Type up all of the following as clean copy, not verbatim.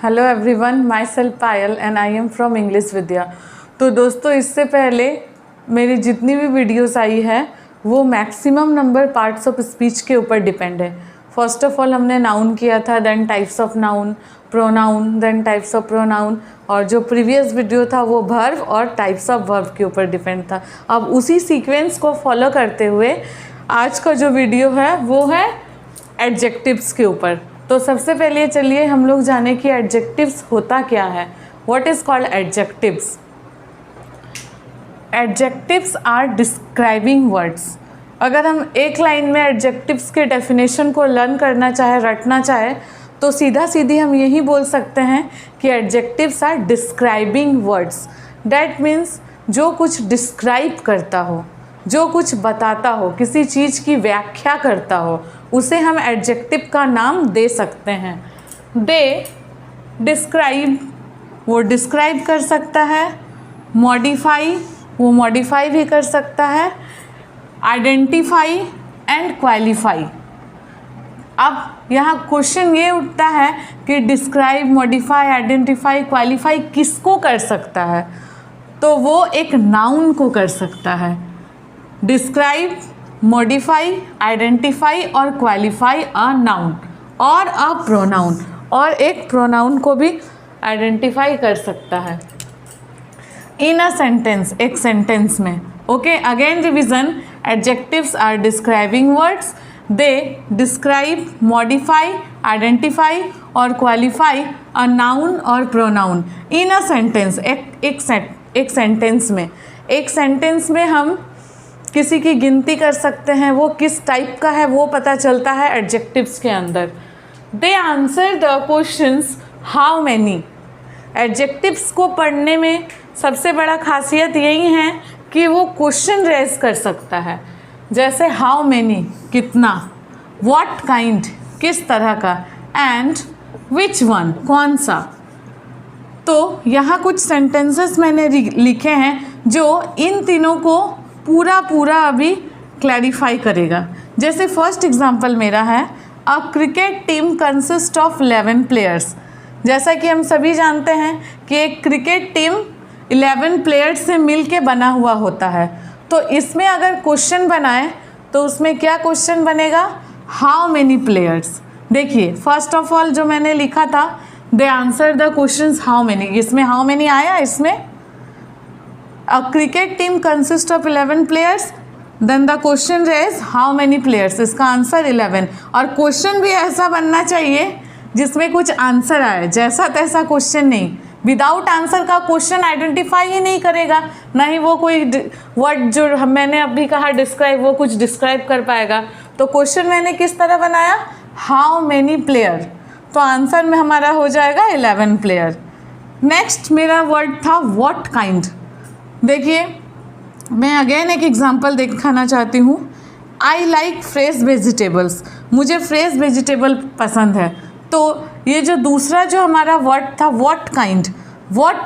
Hello everyone, myself Payal and I am from English Vidya. तो दोस्तों, इससे पहले मेरी जितनी भी वीडियोस आई है वो maximum number parts of speech के ऊपर डिपेंड है। फर्स्ट ऑफ ऑल हमने नाउन किया था, then types of noun, pronoun, then types of pronoun, और जो प्रीवियस वीडियो था वो वर्ब और टाइप्स ऑफ वर्ब के ऊपर डिपेंड था। अब उसी सीक्वेंस को फॉलो करते हुए आज का जो वीडियो है वो है एडजेक्टिव्स के ऊपर। तो सबसे पहले चलिए हम लोग जाने कि एडजेक्टिव्स होता क्या है। What is called adjectives? Adjectives are describing words. अगर हम एक लाइन में एडजेक्टिव्स के डेफिनेशन को लर्न करना चाहे, रटना चाहे, तो सीधा सीधी हम यही बोल सकते हैं कि adjectives are describing words. That means जो कुछ डिस्क्राइब करता हो, जो कुछ बताता हो, किसी चीज़ की व्याख्या करता हो, उसे हम एडजेक्टिव का नाम दे सकते हैं। दे डिस्क्राइब, वो डिस्क्राइब कर सकता है। मॉडिफाई, वो मॉडिफाई भी कर सकता है। Identify and qualify. अब यहाँ क्वेश्चन ये उठता है कि डिस्क्राइब, मॉडिफाई, आइडेंटिफाई, क्वालिफाई किसको कर सकता है? तो वो एक नाउन को कर सकता है। डिस्क्राइब, मॉडिफाई, आइडेंटिफाई और क्वालिफाई अ नाउन और अ प्रोनाउन, और एक प्रोनाउन को भी आइडेंटिफाई कर सकता है इन अ सेंटेंस, एक सेंटेंस में। Okay, again revision. Adjectives are describing words. They describe, modify, identify और क्वालिफाई अ नाउन और प्रोनाउन इन अ सेंटेंस, एक सेंटेंस में। एक सेंटेंस में हम किसी की गिनती कर सकते हैं, वो किस टाइप का है वो पता चलता है एडजेक्टिव्स के अंदर। They answer the questions how many. Adjectives को पढ़ने में सबसे बड़ा खासियत यही है कि वो क्वेश्चन रेज कर सकता है, जैसे हाउ मैनी, कितना, व्हाट काइंड, किस तरह का, एंड विच वन, कौन सा। तो यहाँ कुछ सेंटेंसेस मैंने लिखे हैं जो इन तीनों को पूरा अभी क्लैरिफाई करेगा। जैसे फर्स्ट एग्जांपल मेरा है, a cricket team consist of 11 players. जैसा कि हम सभी जानते हैं कि एक क्रिकेट टीम 11 प्लेयर्स से मिल के बना हुआ होता है। तो इसमें अगर क्वेश्चन बनाए तो उसमें क्या क्वेश्चन बनेगा? How many players. देखिए, फर्स्ट ऑफ ऑल जो मैंने लिखा था, they answer the questions how many, इसमें हाउ मेनी आया। इसमें a cricket team consists of 11 players, then the question is how many players, इसका आंसर 11। और क्वेश्चन भी ऐसा बनना चाहिए जिसमें कुछ आंसर आए, जैसा तैसा क्वेश्चन नहीं। विदाउट आंसर का क्वेश्चन आइडेंटिफाई ही नहीं करेगा, ना ही वो कोई वर्ड जो मैंने अभी कहा डिस्क्राइब, वो कुछ डिस्क्राइब कर पाएगा। तो क्वेश्चन मैंने किस तरह बनाया? हाउ मेनी प्लेयर, तो आंसर में हमारा हो जाएगा 11 प्लेयर। नेक्स्ट मेरा वर्ड था व्हाट काइंड। देखिए, मैं अगेन एक एग्जांपल दिखाना चाहती हूँ। आई लाइक फ्रेश वेजिटेबल्स, मुझे फ्रेश वेजिटेबल पसंद है। तो ये जो दूसरा जो हमारा वर्ड था व्हाट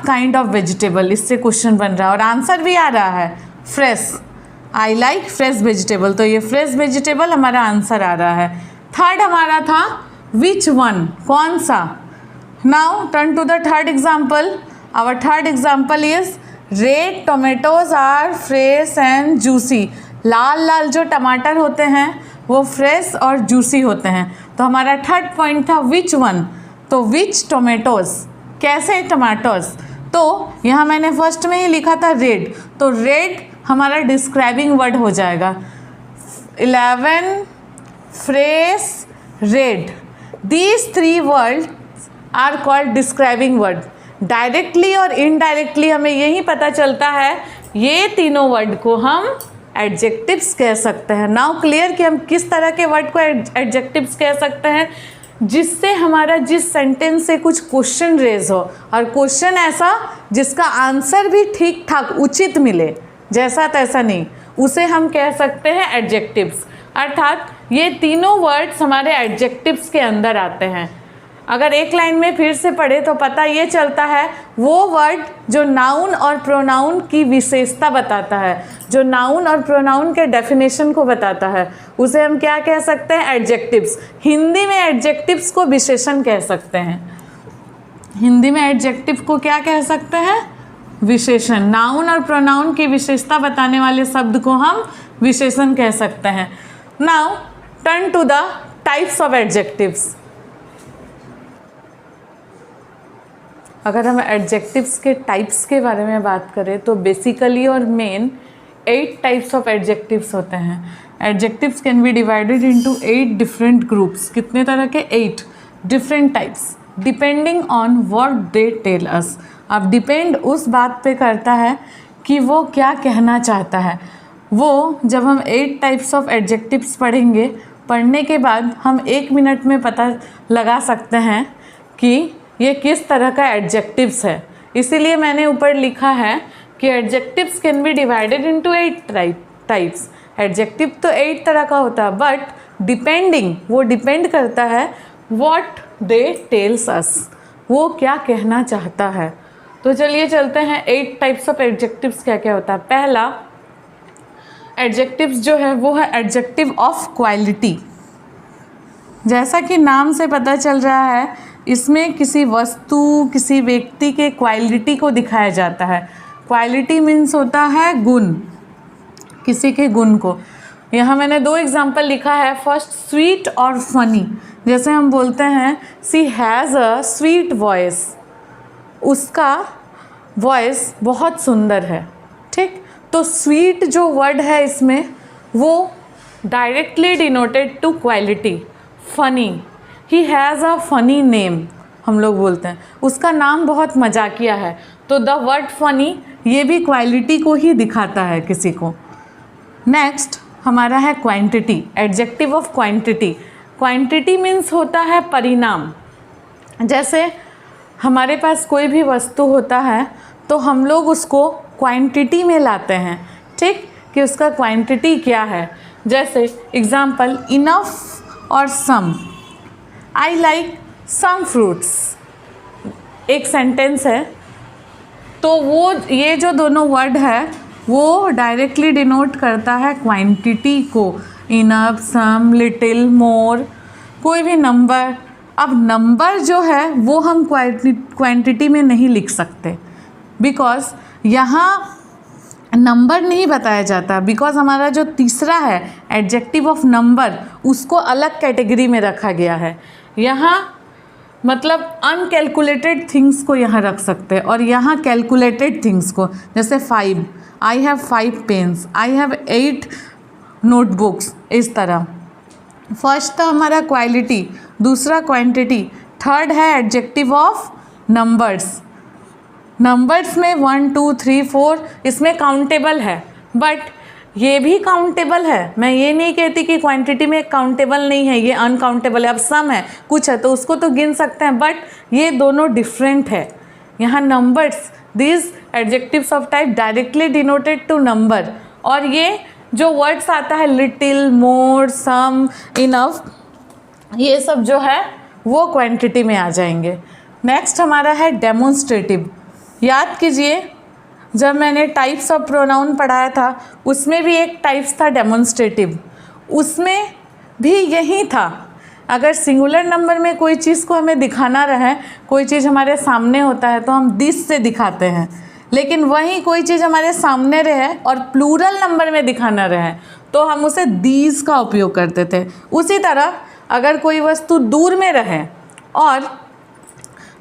काइंड ऑफ वेजिटेबल, इससे क्वेश्चन बन रहा है और आंसर भी आ रहा है fresh. I like fresh vegetable, तो ये फ्रेश वेजिटेबल हमारा आंसर आ रहा है। थर्ड हमारा था विच वन, कौन सा। Now turn to the third example. Our third example is red tomatoes are fresh and juicy. लाल जो टमाटर होते हैं वो फ्रेश और जूसी होते हैं। तो हमारा थर्ड पॉइंट था विच वन, तो विच टोमेटोज, कैसे टमाटोज। तो यहाँ मैंने फर्स्ट में ही लिखा था रेड, तो रेड हमारा डिस्क्राइबिंग वर्ड हो जाएगा। 11 fresh red, these 3 word are called describing word. Directly और इनडायरेक्टली हमें यही पता चलता है, ये तीनों वर्ड को हम एडजेक्टिव्स कह सकते हैं। नाउ क्लियर कि हम किस तरह के वर्ड को एडजेक्टिव्स कह सकते हैं, जिससे हमारा जिस सेंटेंस से कुछ क्वेश्चन रेज हो, और क्वेश्चन ऐसा जिसका आंसर भी ठीक ठाक उचित मिले, जैसा तैसा नहीं, उसे हम कह सकते हैं एडजेक्टिव्स। अर्थात ये तीनों वर्ड्स हमारे एडजेक्टिव्स के अंदर आते हैं। अगर एक लाइन में फिर से पढ़े तो पता ये चलता है, वो वर्ड जो नाउन और प्रोनाउन की विशेषता बताता है, जो नाउन और प्रोनाउन के डेफिनेशन को बताता है, उसे हम क्या कह सकते हैं? एडजेक्टिव्स। हिंदी में एडजेक्टिव्स को विशेषण कह सकते हैं। हिंदी में एडजेक्टिव को क्या कह सकते हैं? विशेषण। नाउन और प्रोनाउन की विशेषता बताने वाले शब्द को हम विशेषण कह सकते हैं। Now turn to the types of adjectives. अगर हम एडजेक्टिव्स के टाइप्स के बारे में बात करें तो बेसिकली और मेन 8 टाइप्स ऑफ एडजेक्टिव्स होते हैं। Adjectives can be divided into 8 different groups. कितने तरह के? 8 different types, depending on what they tell us. अब डिपेंड उस बात पे करता है कि वो क्या कहना चाहता है। वो जब हम 8 टाइप्स ऑफ एडजेक्टिव्स पढ़ेंगे, पढ़ने के बाद हम 1 मिनट में पता लगा सकते हैं कि ये किस तरह का एडजेक्टिव्स है। इसीलिए मैंने ऊपर लिखा है कि adjectives can be divided into 8 types. Adjective तो 8 तरह का होता है, बट डिपेंडिंग, वो डिपेंड करता है व्हाट दे टेल्स अस, वो क्या कहना चाहता है। तो चलिए चलते हैं 8 टाइप्स ऑफ एडजेक्टिव्स क्या क्या होता है। पहला एडजेक्टिव्स जो है वो है एडजेक्टिव ऑफ क्वालिटी। जैसा कि नाम से पता चल रहा है, इसमें किसी वस्तु, किसी व्यक्ति के क्वालिटी को दिखाया जाता है। क्वालिटी मीन्स होता है गुण, किसी के गुण को। यहाँ मैंने 2 एग्जाम्पल लिखा है। फर्स्ट, स्वीट और फनी। जैसे हम बोलते हैं सी हैज़ अ स्वीट वॉइस, उसका वॉइस बहुत सुंदर है। ठीक, तो स्वीट जो वर्ड है इसमें वो directly denoted to quality. Funny, he has a funny name, हम लोग बोलते हैं उसका नाम बहुत मजाकिया है। तो द वर्ड फनी ये भी क्वालिटी को ही दिखाता है किसी को। नेक्स्ट हमारा है quantity, adjective of quantity. Quantity means होता है परिणाम। जैसे हमारे पास कोई भी वस्तु होता है तो हम लोग उसको क्वांटिटी में लाते हैं। ठीक, कि उसका क्वांटिटी क्या है। जैसे एग्जाम्पल, इनफ और सम। आई लाइक सम फ्रूट्स, एक सेंटेंस है। तो वो ये जो दोनों वर्ड है वो डायरेक्टली डिनोट करता है क्वांटिटी को। इनफ, सम, लिटिल, मोर, कोई भी नंबर। अब नंबर जो है वो हम क्वांटिटी में नहीं लिख सकते, बिकॉज यहाँ नंबर नहीं बताया जाता। बिकॉज हमारा जो तीसरा है एडजेक्टिव ऑफ नंबर, उसको अलग कैटेगरी में रखा गया है। यहाँ मतलब अनकैलकुलेटेड थिंग्स को यहाँ रख सकते हैं और यहाँ कैलकुलेटेड थिंग्स को। जैसे 5, I have 5 pens, I have 8 notebooks, इस तरह। फर्स्ट था हमारा क्वालिटी, दूसरा क्वांटिटी, थर्ड है एडजेक्टिव ऑफ नंबर्स। नंबर्स में 1 2 3 4 इसमें काउंटेबल है, बट ये भी काउंटेबल है। मैं ये नहीं कहती कि क्वांटिटी में काउंटेबल नहीं है, ये अनकाउंटेबल है। अब सम है, कुछ है तो उसको तो गिन सकते हैं, बट ये दोनों डिफरेंट है। यहाँ numbers, this adjectives of type directly denoted to number. और ये जो वर्ड्स आता है लिटिल, मोर, सम, इनफ, ये सब जो है वो क्वांटिटी में आ जाएंगे। नेक्स्ट हमारा है डेमोन्स्ट्रेटिव। याद कीजिए जब मैंने टाइप्स ऑफ प्रोनाउन पढ़ाया था उसमें भी एक टाइप्स था डेमोन्स्ट्रेटिव, उसमें भी यही था। अगर सिंगुलर नंबर में कोई चीज़ को हमें दिखाना रहे, कोई चीज़ हमारे सामने होता है तो हम दिस से दिखाते हैं, लेकिन वहीं कोई चीज़ हमारे सामने रहे और प्लूरल नंबर में दिखाना रहे तो हम उसे दीज का उपयोग करते थे। उसी तरह अगर कोई वस्तु दूर में रहे और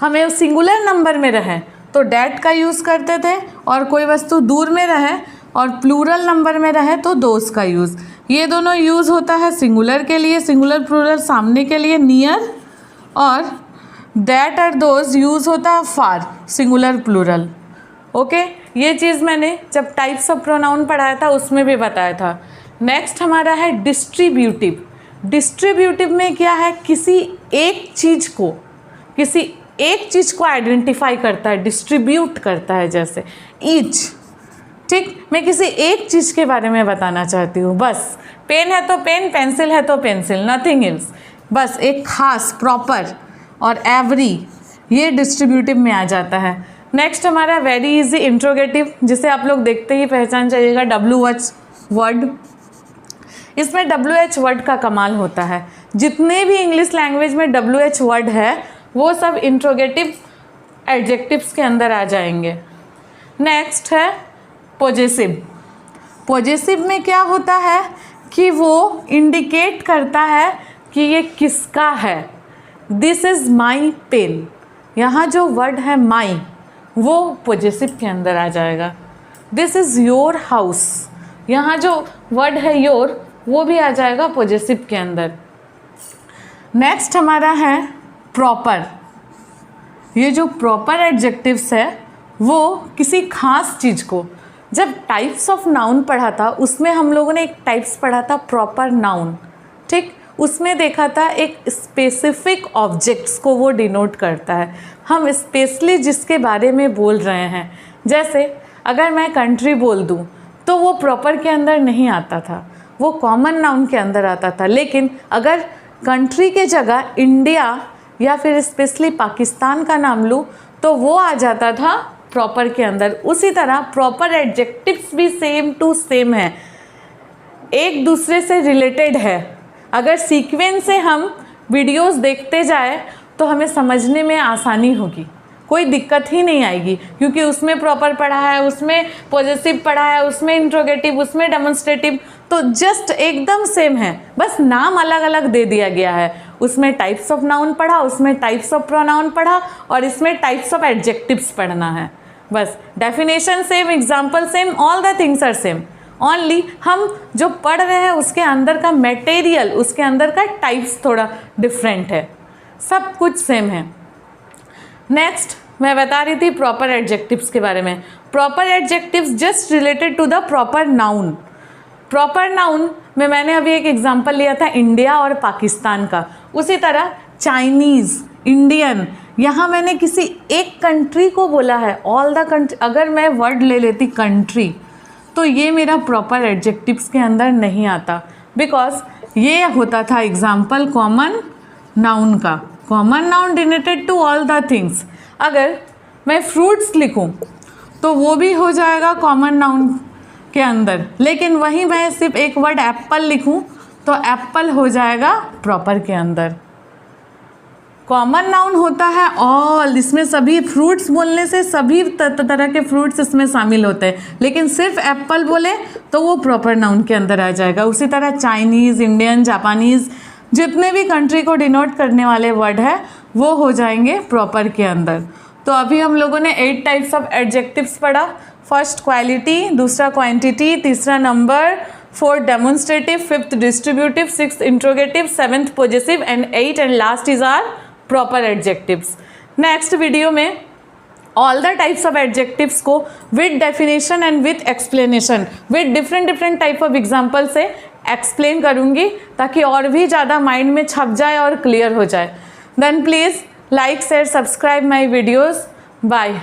हमें सिंगुलर नंबर में रहे तो डैट का यूज़ करते थे, और कोई वस्तु दूर में रहे और प्लूरल नंबर में रहे तो दोस का यूज़। ये दोनों यूज़ होता है सिंगुलर के लिए, सिंगुलर प्लूरल सामने के लिए नियर, और दैट और दोस यूज़ होता है फार, सिंगुलर प्लूरल। ओके, ये चीज़ मैंने जब टाइप्स ऑफ प्रोनाउन पढ़ाया था उसमें भी बताया था। नेक्स्ट हमारा है डिस्ट्रीब्यूटिव। डिस्ट्रीब्यूटिव में क्या है, किसी एक चीज़ को आइडेंटिफाई करता है, डिस्ट्रीब्यूट करता है। जैसे ईच, ठीक, मैं किसी एक चीज़ के बारे में बताना चाहती हूँ, बस पेन है तो पेन, पेंसिल है तो पेंसिल, नथिंग एल्स, बस एक खास, प्रॉपर। और एवरी, ये डिस्ट्रीब्यूटिव में आ जाता है। नेक्स्ट हमारा वेरी इजी इंट्रोगेटिव, जिसे आप लोग देखते ही पहचान जाइएगा, WH वर्ड। इसमें WH वर्ड का कमाल होता है। जितने भी इंग्लिश लैंग्वेज में WH वर्ड है वो सब इंट्रोगेटिव एडजेक्टिव्स के अंदर आ जाएंगे। नेक्स्ट है पॉजेसिव। पॉजेसिव में क्या होता है कि वो इंडिकेट करता है कि ये किसका है। दिस इज़ माई पेन, यहाँ जो वर्ड है माई वो पॉजेसिव के अंदर आ जाएगा। दिस इज़ योर हाउस, यहाँ जो वर्ड है योर वो भी आ जाएगा पॉजेसिव के अंदर। नेक्स्ट हमारा है प्रॉपर। ये जो प्रॉपर एडजेक्टिव्स है वो किसी खास चीज़ को, जब टाइप्स ऑफ नाउन पढ़ा था उसमें हम लोगों ने एक टाइप्स पढ़ा था प्रॉपर नाउन, ठीक, उसमें देखा था एक स्पेसिफिक ऑब्जेक्ट्स को वो डिनोट करता है। हम स्पेशली जिसके बारे में बोल रहे हैं, जैसे अगर मैं कंट्री बोल दूँ तो वो प्रॉपर के अंदर नहीं आता था, वो कॉमन नाउन के अंदर आता था। लेकिन अगर कंट्री के जगह इंडिया या फिर स्पेशली पाकिस्तान का नाम लूँ तो वो आ जाता था प्रॉपर के अंदर। उसी तरह प्रॉपर एडजेक्टिव्स भी सेम टू सेम है, एक दूसरे से रिलेटेड है। अगर सीक्वेंस से हम वीडियोस देखते जाए तो हमें समझने में आसानी होगी, कोई दिक्कत ही नहीं आएगी, क्योंकि उसमें प्रॉपर पढ़ा है, उसमें पॉजेसिव पढ़ा है, उसमें इंट्रोगेटिव, उसमें डेमोन्स्ट्रेटिव, तो जस्ट एकदम सेम है, बस नाम अलग अलग दे दिया गया है। उसमें टाइप्स ऑफ नाउन पढ़ा, उसमें टाइप्स ऑफ प्रोनाउन पढ़ा और इसमें टाइप्स ऑफ एडजेक्टिव्स पढ़ना है। बस definition same, example same, all the things are same. Only हम जो पढ़ रहे हैं उसके अंदर का मटेरियल, उसके अंदर का टाइप्स थोड़ा डिफरेंट है, सब कुछ सेम है। नेक्स्ट मैं बता रही थी प्रॉपर एडजेक्टिव्स के बारे में। Proper adjectives just related to the proper noun. Proper noun में मैंने अभी एक एग्जांपल लिया था इंडिया और पाकिस्तान का, उसी तरह चाइनीज़, इंडियन, यहाँ मैंने किसी एक कंट्री को बोला है, ऑल द कंट्री। अगर मैं वर्ड ले लेती कंट्री तो ये मेरा प्रॉपर एडजेक्टिव्स के अंदर नहीं आता, बिकॉज ये होता था एग्जाम्पल कॉमन नाउन का। Common noun denoted to all the things. अगर मैं फ्रूट्स लिखूं तो वो भी हो जाएगा कॉमन नाउन के अंदर, लेकिन वहीं मैं सिर्फ एक वर्ड एप्पल लिखूं तो एप्पल हो जाएगा प्रॉपर के अंदर। कॉमन नाउन होता है ऑल, इसमें सभी फ्रूट्स बोलने से सभी तरह के फ्रूट्स इसमें शामिल होते हैं, लेकिन सिर्फ एप्पल बोले तो वो प्रॉपर नाउन के अंदर आ जाएगा। उसी तरह चाइनीज़, इंडियन, जापानीज़, जितने भी कंट्री को डिनोट करने वाले वर्ड है वो हो जाएंगे प्रॉपर के अंदर। तो अभी हम लोगों ने 8 टाइप्स ऑफ एडजेक्टिव्स पढ़ा। फर्स्ट क्वालिटी, दूसरा क्वांटिटी, तीसरा number, 4th demonstrative, 5th distributive, 6th interrogative, 7th possessive and 8 and last is are proper adjectives. Next video में all the types of adjectives को with definition and with explanation, with different type of example से explain करूँगी, ताकि और भी ज़्यादा mind में छप जाए और क्लियर हो जाए। Then please like, share, subscribe my videos. Bye.